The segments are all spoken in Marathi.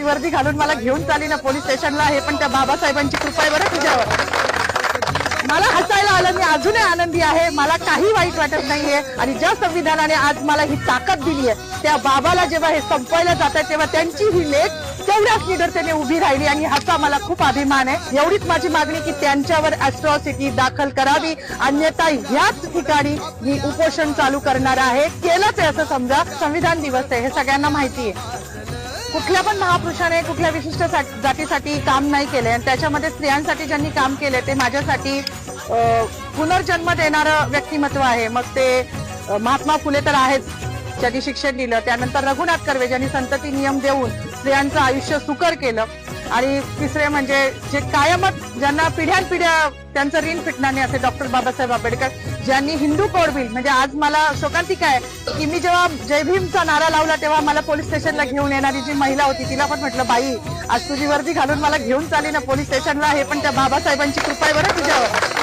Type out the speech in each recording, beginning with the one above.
वर्दी घालून मला घेऊन चालली ना पोलीस स्टेशनला, हे पण त्या बाबासाहेबांची कृपा आहे बरं तुझ्यावर। मला हसायला आलं, मी अजूनही आनंदी आहे, मला काही वाईट वाटत नाहीये। आणि ज्या संविधानाने आज मला ही ताकद दिली आहे, त्या बाबाला जेव्हा हे संपवायला जातात तेव्हा त्यांची ही लेख तेवढ्याच निडरतेने उभी राहिली आणि ह्याचा मला खूप अभिमान आहे। एवढीच माझी मागणी की त्यांच्यावर अॅट्रॉसिटी दाखल करावी, अन्यथा ह्याच ठिकाणी मी उपोषण चालू करणार आहे। केलंच आहे असं समजा। संविधान दिवस आहे हे सगळ्यांना माहिती आहे। कुठल्या पण महापुरुषाने कुठल्या विशिष्ट जातीसाठी काम नाही केले आणि त्याच्यामध्ये स्त्रियांसाठी ज्यांनी काम केले ते माझ्यासाठी पुनर्जन्म देणारं व्यक्तिमत्व आहे। मग ते महात्मा फुले तर आहेच, ज्यांनी शिक्षण दिलं, त्यानंतर रघुनाथ कर्वे ज्यांनी संतती नियम देऊन स्त्रियांचं आयुष्य सुकर केलं, आणि तिसरे म्हणजे जे कायमच ज्यांना पिढ्यानपिढ्या त्यांचं ऋण फिटणार नाही असे डॉक्टर बाबासाहेब आंबेडकर, ज्यांनी हिंदू कोड बिल, म्हणजे आज मला शोकांतिका आहे की मी जेव्हा जय भीमचा नारा लावला तेव्हा मला पोलीस स्टेशनला घेऊन येणारी जी महिला होती तिला पण म्हटलं, बाई आज तुझी वर्दी घालून मला घेऊन चालली ना पोलीस स्टेशनला, हे पण त्या बाबासाहेबांची कृपा आहे बरं तुझ्यावर।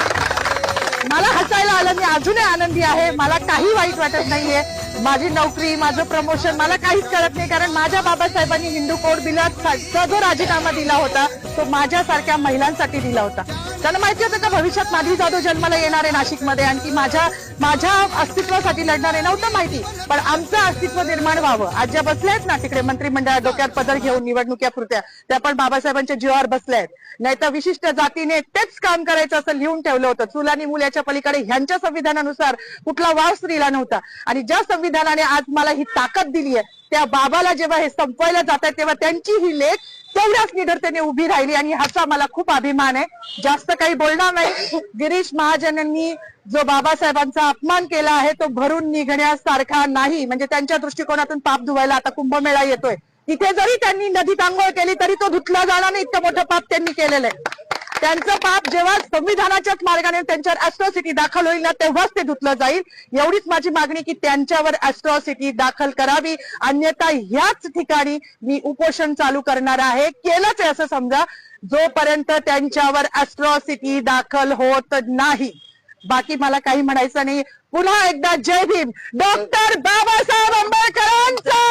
मला हसायला आलं, मी अजूनही आनंदी आहे, मला काही वाईट वाटत नाहीये। माझी नोकरी, माझं प्रमोशन मला काहीच कळत नाही, कारण माझ्या बाबासाहेबांनी हिंदू कोड बिलाचा जो राजीनामा दिला होता तो माझ्यासारख्या महिलांसाठी दिला होता। त्यांना माहिती होतं का भविष्यात माधवी जाधव जन्माला येणार आहे नाशिकमध्ये आणि ती माझ्या अस्तित्वासाठी लढणार आहे, नव्हतं माहिती, पण आमचं अस्तित्व निर्माण व्हावं। आज ज्या बसल्या आहेत ना तिकडे मंत्रिमंडळात डोक्यात पदर घेऊन निवडणुक्या पुरत्या, त्या पण बाबासाहेबांच्या जीवावर बसल्या आहेत। नाही तर विशिष्ट जातीने तेच काम करायचं असं लिहून ठेवलं होतं। चूल आणि मूल याच्या पलीकडे ह्यांच्या संविधानानुसार कुठला वाव स्त्रीला नव्हता। आणि ज्या संविधानाने आज मला ही ताकद दिली आहे, त्या बाबाला जेव्हा हे संपवायला जातात तेव्हा त्यांची ही लेख तेवढ्याच निडरतेने उभी राहिली आणि ह्याचा मला खूप अभिमान आहे। जास्त काही बोलणार नाही। गिरीश महाजनांनी जो बाबासाहेबांचा अपमान केला आहे तो भरून निघण्यासारखा नाही, म्हणजे त्यांच्या दृष्टिकोनातून पाप धुवायला आता कुंभमेळा येतोय, तिथे जरी त्यांनी नदीत आंघोळ केली तरी तो धुतला जाणार नाही, इतकं मोठं पाप त्यांनी केलेलं आहे। त्यांचं पाप जेव्हा संविधानाच्याच मार्गाने त्यांच्यावर अॅट्रॉसिटी दाखल होईल ना तेव्हाच ते धुतलं जाईल। एवढीच माझी मागणी की त्यांच्यावर अॅट्रॉसिटी दाखल करावी, अन्यथा ह्याच ठिकाणी मी उपोषण चालू करणार आहे। केलंच आहे असं समजा, जोपर्यंत त्यांच्यावर अॅट्रॉसिटी दाखल होत नाही। बाकी मला काही म्हणायचं नाही। पुन्हा एकदा जय भीम, डॉक्टर बाबासाहेब आंबेडकरांचा।